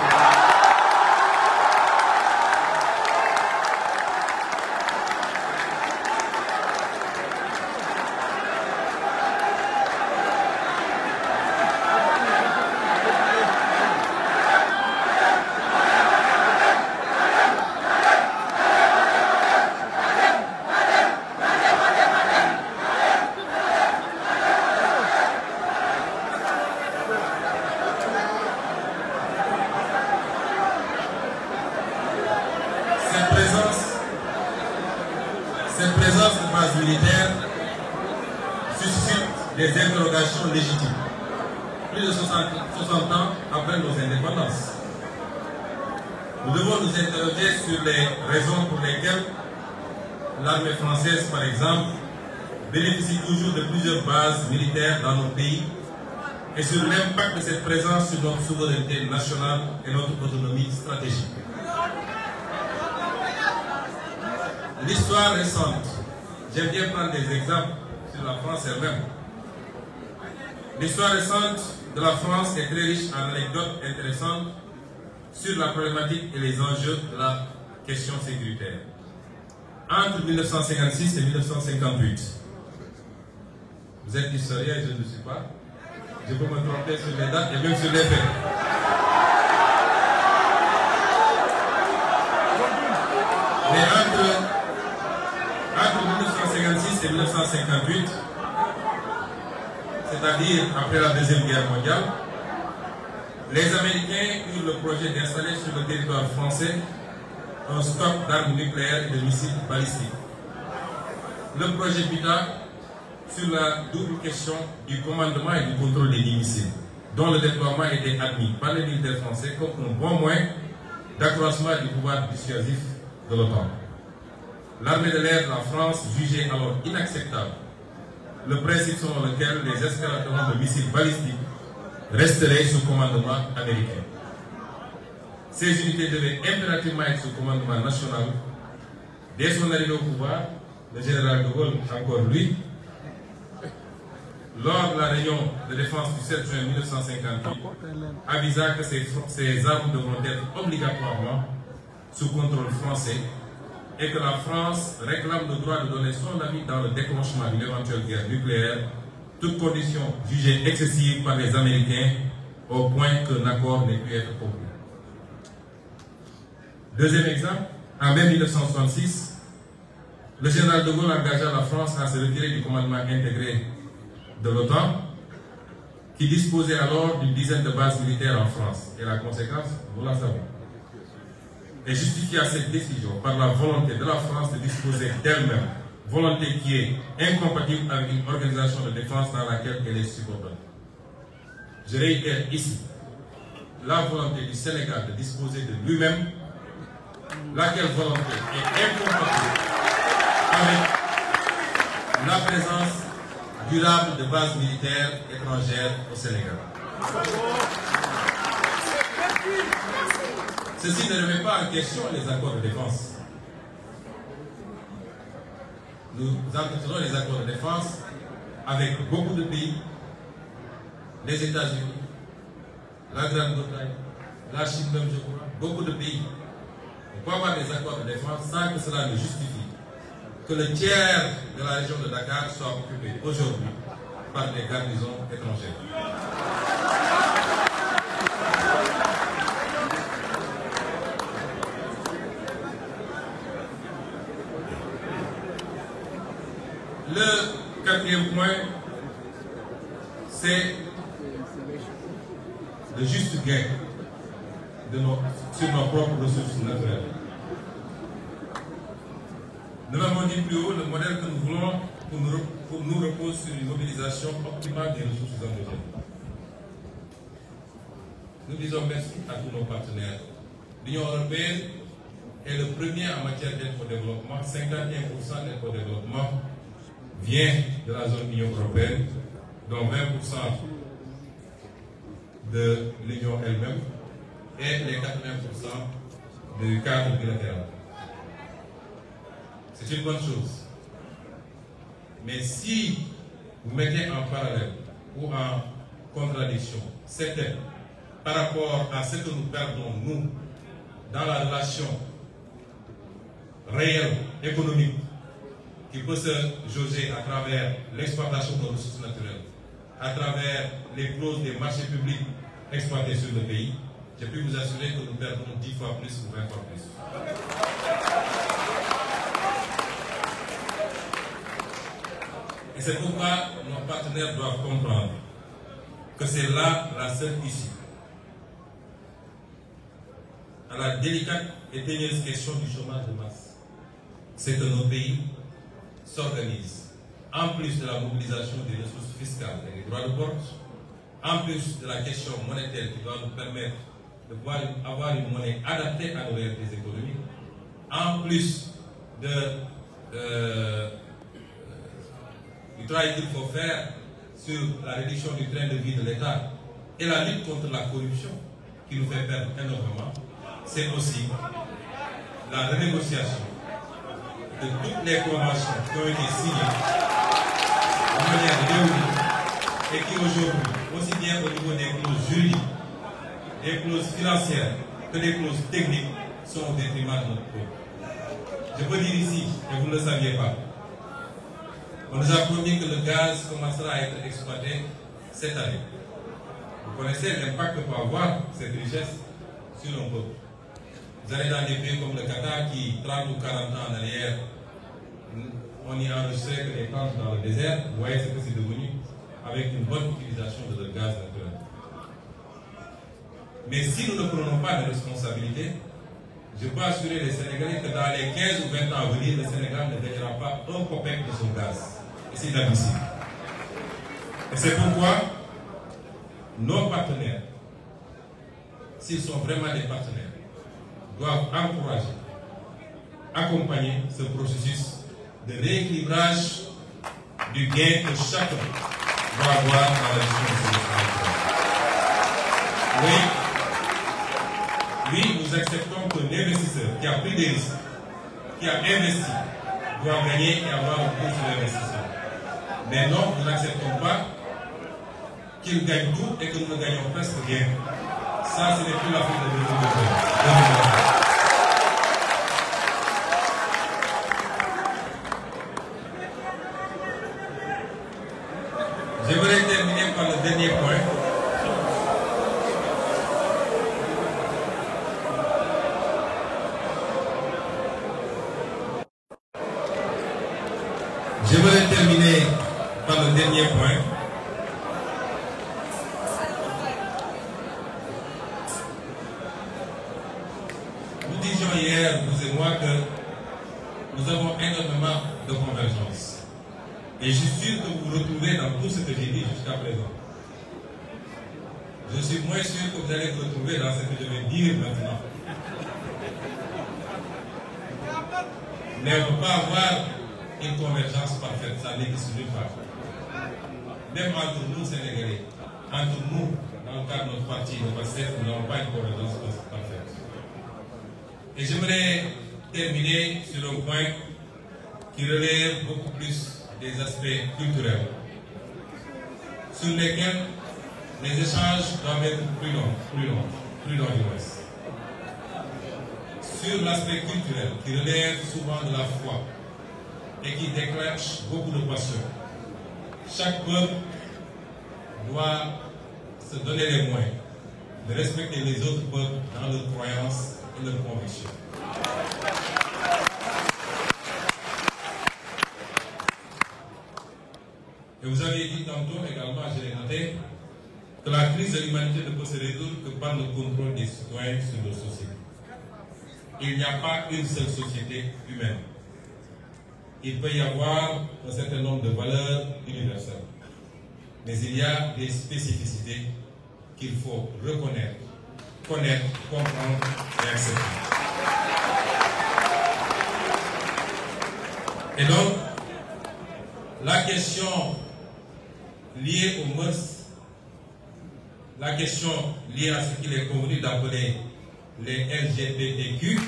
militaire suscite des interrogations légitimes. Plus de 60 ans après nos indépendances. Nous devons nous interroger sur les raisons pour lesquelles l'armée française, par exemple, bénéficie toujours de plusieurs bases militaires dans nos pays et sur l'impact de cette présence sur notre souveraineté nationale et notre autonomie stratégique. L'histoire récente, j'aime bien prendre des exemples sur la France elle-même. L'histoire récente de la France est très riche en anecdotes intéressantes sur la problématique et les enjeux de la question sécuritaire. Entre 1956 et 1958, vous êtes historien et je ne le suis pas, je peux me tromper sur les dates et même sur les faits. Mais entre 1956 et 1958, c'est-à-dire après la Deuxième Guerre mondiale, les Américains eurent le projet d'installer sur le territoire français un stock d'armes nucléaires et de missiles balistiques. Le projet buta sur la double question du commandement et du contrôle des missiles, dont le déploiement était admis par les militaires français comme un bon moyen d'accroissement du pouvoir dissuasif de l'OTAN. L'armée de l'air de la France jugeait alors inacceptable le principe selon lequel les escadrons de missiles balistiques resteraient sous commandement américain. Ces unités devaient impérativement être sous commandement national. Dès son arrivée au pouvoir, le général de Gaulle, encore lui, lors de la réunion de défense du 7 juin 1958, avisa que ces armes devront être obligatoirement sous contrôle français et que la France réclame le droit de donner son avis dans le déclenchement d'une éventuelle guerre nucléaire, toute condition jugée excessive par les Américains au point qu'un accord n'ait pu être conclu. Deuxième exemple, en mai 1966, le général de Gaulle engagea la France à se retirer du commandement intégré de l'OTAN, qui disposait alors d'une dizaine de bases militaires en France. Et la conséquence, nous la savons. Et justifia cette décision par la volonté de la France de disposer d'elle-même, volonté qui est incompatible avec une organisation de défense dans laquelle elle est subordonnée. Je réitère ici la volonté du Sénégal de disposer de lui-même, laquelle volonté est incompatible avec la présence durable de bases militaires étrangères au Sénégal. Ceci ne remet pas en question les accords de défense. Nous entretenons les accords de défense avec beaucoup de pays, les États-Unis, la Grande-Bretagne, la Chine même, je crois, beaucoup de pays. On peut avoir des accords de défense sans que cela ne justifie que le tiers de la région de Dakar soit occupé aujourd'hui par des garnisons étrangères. Le quatrième point, c'est le juste gain sur nos propres ressources naturelles. Nous l'avons dit plus haut, le modèle que nous voulons pour nous repose sur une mobilisation optimale des ressources endogènes. Nous disons merci à tous nos partenaires. L'Union européenne est le premier en matière d'aide au développement. 51% d'aide au développement vient de la zone Union européenne, dont 20% de l'Union elle-même et les 80% du cadre bilatéral. C'est une bonne chose. Mais si vous mettez en parallèle ou en contradiction cette aide par rapport à ce que nous perdons, nous, dans la relation réelle, économique, qui peut se jauger à travers l'exploitation de nos ressources naturelles, à travers les clauses des marchés publics exploités sur le pays, je peux vous assurer que nous perdons 10 fois plus ou 20 fois plus. Et c'est pourquoi nos partenaires doivent comprendre que c'est là la seule issue à la délicate et teneuse question du chômage de masse. C'est que nos pays s'organise, en plus de la mobilisation des ressources fiscales et des droits de port, en plus de la question monétaire qui doit nous permettre de pouvoir avoir une monnaie adaptée à nos réalités économiques, en plus du travail qu'il faut faire sur la réduction du train de vie de l'État et la lutte contre la corruption qui nous fait perdre énormément, c'est aussi la renégociation de toutes les conventions qui ont été signées de manière réunie et qui aujourd'hui, aussi bien au niveau des clauses juridiques, des clauses financières que des clauses techniques, sont au détriment de notre peuple. Je peux dire ici, et vous ne le saviez pas, on nous a promis que le gaz commencera à être exploité cette année. Vous connaissez l'impact que peut avoir cette richesse sur un peuple. Vous allez dans des pays comme le Qatar qui, 30 ou 40 ans en arrière, on y enregistrait que des plantes dans le désert. Vous voyez ce que c'est devenu avec une bonne utilisation de leur gaz naturel. Mais si nous ne prenons pas de responsabilité, je peux assurer les Sénégalais que dans les 15 ou 20 ans à venir, le Sénégal ne gagnera pas un copec de son gaz. Et c'est inadmissible. Et c'est pourquoi nos partenaires, s'ils sont vraiment des partenaires, doivent encourager, accompagner ce processus de rééquilibrage du gain que chacun doit avoir dans la gestion de ses ressources. Oui, nous acceptons qu'un investisseur qui a pris des risques, qui a investi, doit gagner et avoir un coût sur l'investissement. Mais non, nous n'acceptons pas qu'il gagne tout et que nous ne gagnons presque rien. Ça, ce n'est plus l'Afrique de 2020. Je voudrais terminer par le dernier point. Je voudrais terminer par le dernier point. Nous disions hier, vous et moi, que nous avons énormément de convergence. Et je suis sûr que vous vous retrouvez dans tout ce que j'ai dit jusqu'à présent. Je suis moins sûr que vous allez vous retrouver dans ce que je vais dire maintenant. Mais on ne peut pas avoir une convergence parfaite, ça n'existe nulle part. Même entre nous, Sénégalais, entre nous, dans le cadre de notre parti, de PASTEF, nous n'avons pas une convergence parfaite. Et j'aimerais terminer sur un point qui relève beaucoup plus des aspects culturels, sur lesquels les échanges doivent être plus longs du moins. Sur l'aspect culturel, qui relève souvent de la foi et qui déclenche beaucoup de passion, chaque peuple doit se donner les moyens de respecter les autres peuples dans leurs croyances et leurs convictions. Et vous avez dit tantôt également, je l'ai noté, que la crise de l'humanité ne peut se résoudre que par le contrôle des citoyens sur nos sociétés. Il n'y a pas une seule société humaine. Il peut y avoir un certain nombre de valeurs universelles. Mais il y a des spécificités qu'il faut reconnaître, connaître, comprendre et accepter. Et donc, la question liée aux mœurs, la question liée à ce qu'il est convenu d'appeler les LGBTQ,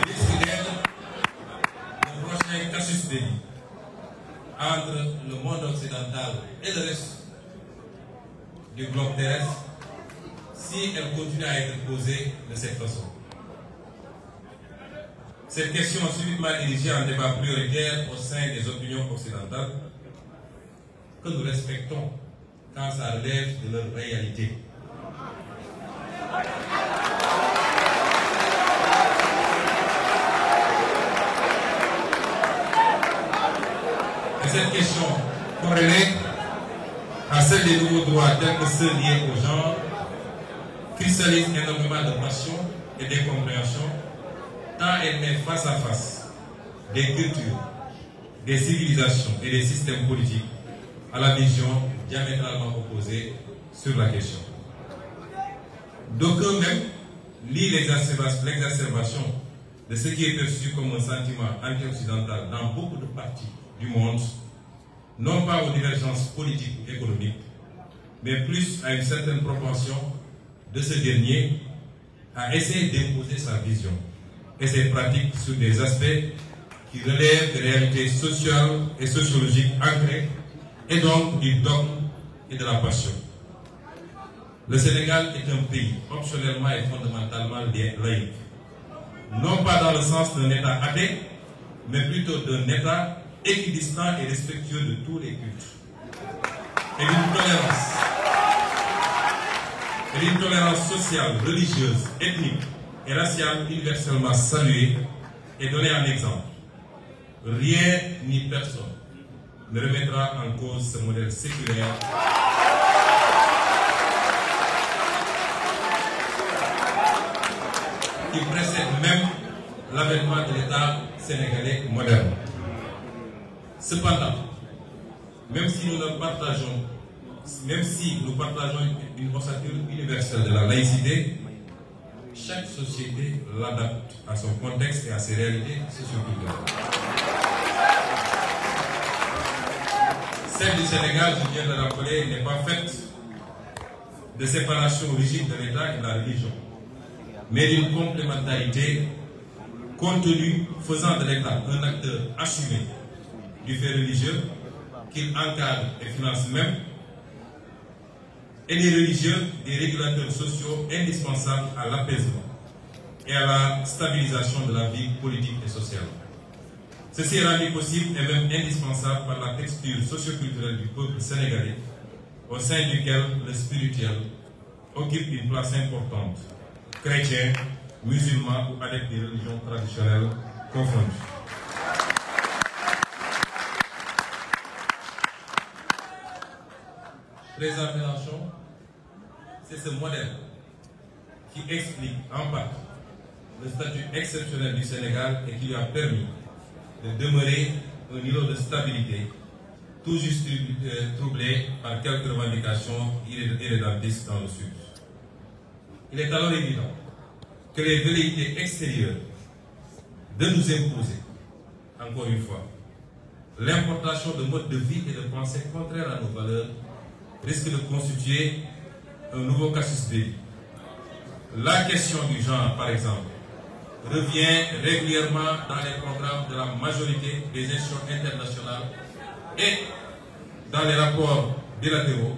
risque d'être le prochain casus belli entre le monde occidental et le reste du globe terrestre si elle continue à être posée de cette façon. Cette question subitement dirigée en débat prioritaire au sein des opinions occidentales que nous respectons quand ça relève de leur réalité. Et cette question corrélée à celle des nouveaux droits tels que ceux liés au genre cristallise énormément de passion et d'incompréhension tant elle met face à face des cultures, des civilisations et des systèmes politiques à la vision diamétralement opposée sur la question. D'aucuns même lient l'exacerbation de ce qui est perçu comme un sentiment anti-occidental dans beaucoup de parties du monde, non pas aux divergences politiques ou économiques, mais plus à une certaine propension de ce dernier à essayer d'imposer sa vision et ses pratiques sur des aspects qui relèvent de réalités sociales et sociologiques ancrées et donc du dogme et de la passion. Le Sénégal est un pays optionnellement et fondamentalement laïque, non pas dans le sens d'un État athée, mais plutôt d'un État équidistant et respectueux de tous les cultes et d'une tolérance sociale, religieuse, ethnique et raciale universellement saluée et donnée en exemple. Rien ni personne ne remettra en cause ce modèle séculaire qui précède même l'avènement de l'État sénégalais moderne. Cependant, même si nous partageons une ossature universelle de la laïcité, chaque société l'adapte à son contexte et à ses réalités socioculturelles. Celle du Sénégal, je viens de rappeler, n'est pas faite de séparation rigide de l'État et de la religion, mais d'une complémentarité contenue faisant de l'État un acteur assumé du fait religieux qu'il encadre et finance même, et des religieux, des régulateurs sociaux indispensables à l'apaisement et à la stabilisation de la vie politique et sociale. Ceci est rendu possible et même indispensable par la texture socioculturelle du peuple sénégalais, au sein duquel le spirituel occupe une place importante, chrétiens, musulmans ou adeptes des religions traditionnelles confondues. Président Mélenchon, c'est ce modèle qui explique en partie le statut exceptionnel du Sénégal et qui lui a permis de demeurer un niveau de stabilité tout juste troublé par quelques revendications irrédentistes dans le Sud. Il est alors évident que les velléités extérieures de nous imposer, encore une fois, l'importation de modes de vie et de pensée contraires à nos valeurs risque de constituer un nouveau casus belli. La question du genre, par exemple, revient régulièrement dans les programmes de la majorité des institutions internationales et dans les rapports bilatéraux,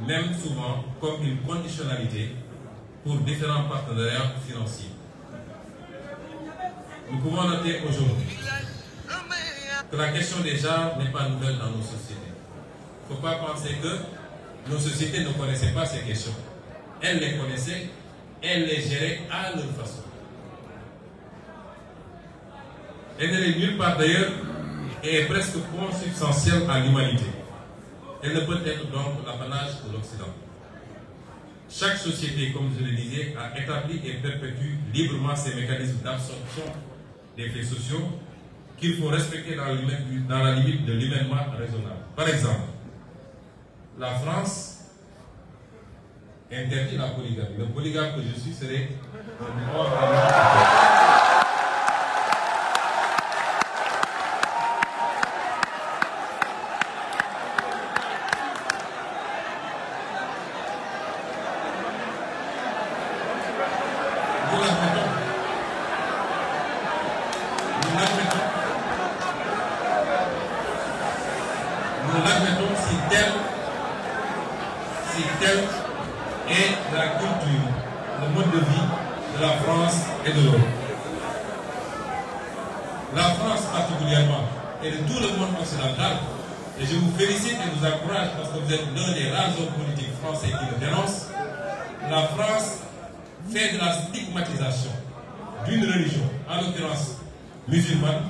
même souvent comme une conditionnalité pour différents partenariats financiers. Nous pouvons noter aujourd'hui que la question des genres n'est pas nouvelle dans nos sociétés. Il ne faut pas penser que nos sociétés ne connaissaient pas ces questions. Elles les connaissaient, elles les géraient à leur façon. Elle n'est nulle part d'ailleurs et est presque consubstantielle à l'humanité. Elle ne peut être donc l'apanage de l'Occident. Chaque société, comme je le disais, a établi et perpétue librement ses mécanismes d'absorption des faits sociaux qu'il faut respecter dans la limite de l'humainement raisonnable. Par exemple, la France interdit la polygamie. Le polygame que je suis serait un mort à mort. Nous l'admettons si telle est la culture, le mode de vie de la France et de l'Europe. La France particulièrement et de tout le monde occidental, et je vous félicite et vous encourage parce que vous êtes l'un des rares hommes politiques français qui le dénoncent, la France fait de la stigmatisation d'une religion, en l'occurrence musulmane,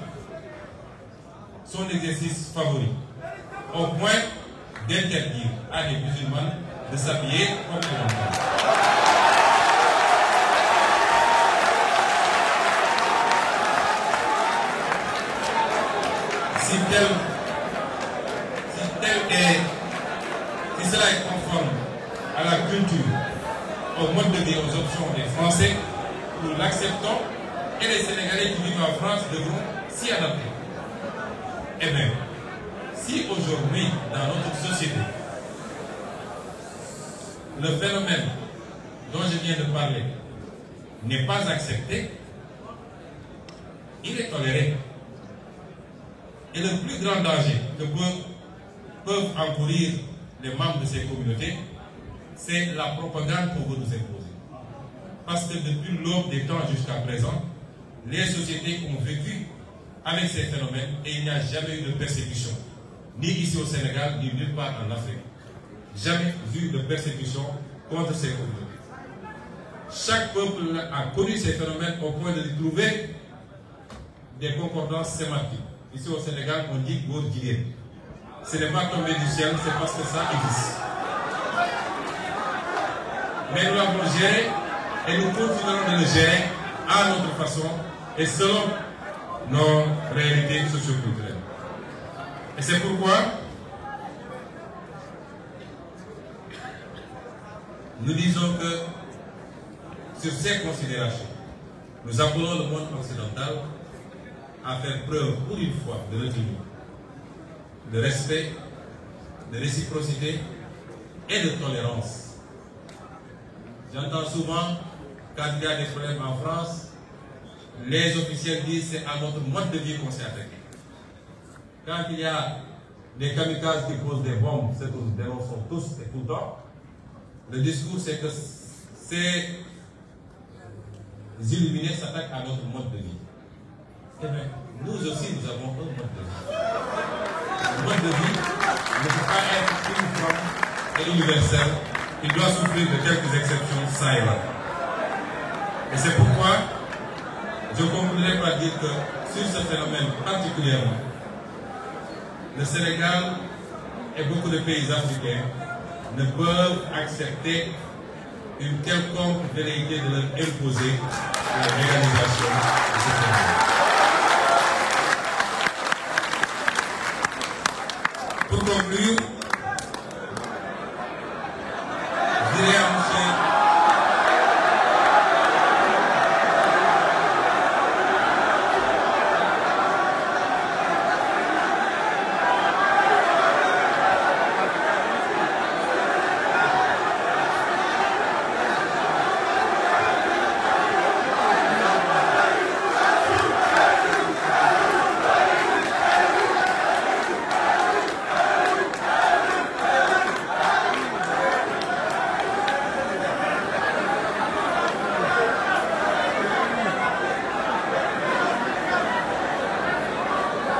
son exercice favori, au point d'interdire à des musulmans de s'habiller comme les enfants. au mode de vie, aux options des Français, nous l'acceptons et les Sénégalais qui vivent en France devront s'y adapter. Eh bien, si aujourd'hui, dans notre société, le phénomène dont je viens de parler n'est pas accepté, il est toléré. Et le plus grand danger que peuvent encourir les membres de ces communautés, c'est la propagande qu'on veut nous imposer. Parce que depuis l'aube des temps jusqu'à présent, les sociétés ont vécu avec ces phénomènes et il n'y a jamais eu de persécution, ni ici au Sénégal, ni nulle part en Afrique. Jamais vu de persécution contre ces communautés. Chaque peuple a connu ces phénomènes au point de trouver des concordances sémantiques. Ici au Sénégal, on dit Gourguilien. Ce n'est pas tombé du ciel, c'est parce que ça existe. Mais nous l'avons géré et nous continuerons de le gérer à notre façon et selon nos réalités socioculturelles. Et c'est pourquoi nous disons que sur ces considérations, nous appelons le monde occidental à faire preuve pour une fois de retenue, de respect, de réciprocité et de tolérance. J'entends souvent, quand il y a des problèmes en France, les officiels disent c'est à notre mode de vie qu'on s'est attaqué. Quand il y a des kamikazes qui posent des bombes, c'est que nous dénonçons tous et tout le temps, le discours c'est que ces illuminés s'attaquent à notre mode de vie. Eh bien, nous aussi nous avons un mode de vie. Le mode de vie ne peut pas être uniforme et universel. Il doit souffrir de quelques exceptions ça et là. Et c'est pourquoi je conclurai par dire que sur ce phénomène particulièrement, le Sénégal et beaucoup de pays africains ne peuvent accepter une quelconque velléité de leur imposer la réalisation de ce phénomène. Pour conclure, je dirais à monsieur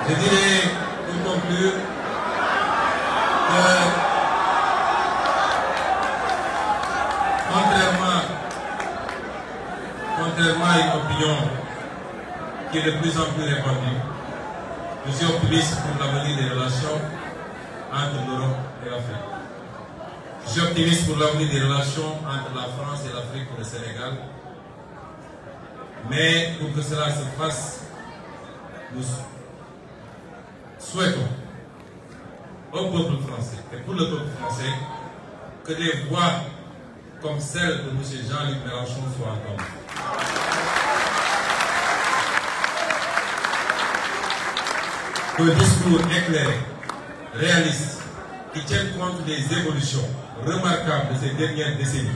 je dirais, pour conclure, que contrairement à une opinion qui est de plus en plus répandue, je suis optimiste pour l'avenir des relations entre l'Europe et l'Afrique. Je suis optimiste pour l'avenir des relations entre la France et l'Afrique et le Sénégal. Mais pour que cela se fasse, nous souhaitons au peuple français et pour le peuple français que des voix comme celle de M. Jean-Luc Mélenchon soient entendues. Un discours éclairé, réaliste, qui tienne compte des évolutions remarquables de ces dernières décennies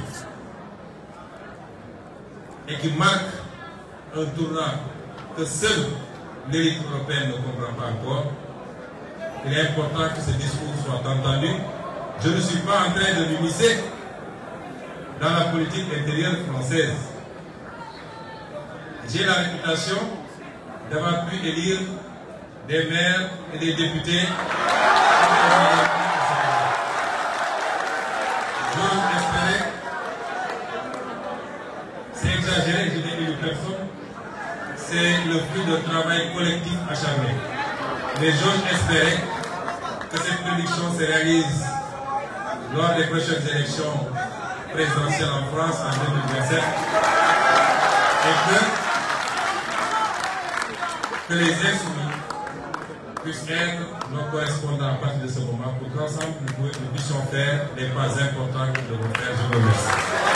et qui marque un tournant que seule l'élite européenne ne comprend pas encore. Il est important que ce discours soit entendu. Je ne suis pas en train de m'immiscer dans la politique intérieure française. J'ai la réputation d'avoir pu élire des maires et des députés. J'ose espérer, c'est exagéré, je n'ai élu personne, c'est le fruit d'un travail collectif acharné. Mais j'ose espérer que cette prédiction se réalise lors des prochaines élections présidentielles en France en 2027 et que les insoumis puissent être nos correspondants à partir de ce moment pour qu'ensemble nous puissions faire les pas importants que nous devons faire. Je vous remercie.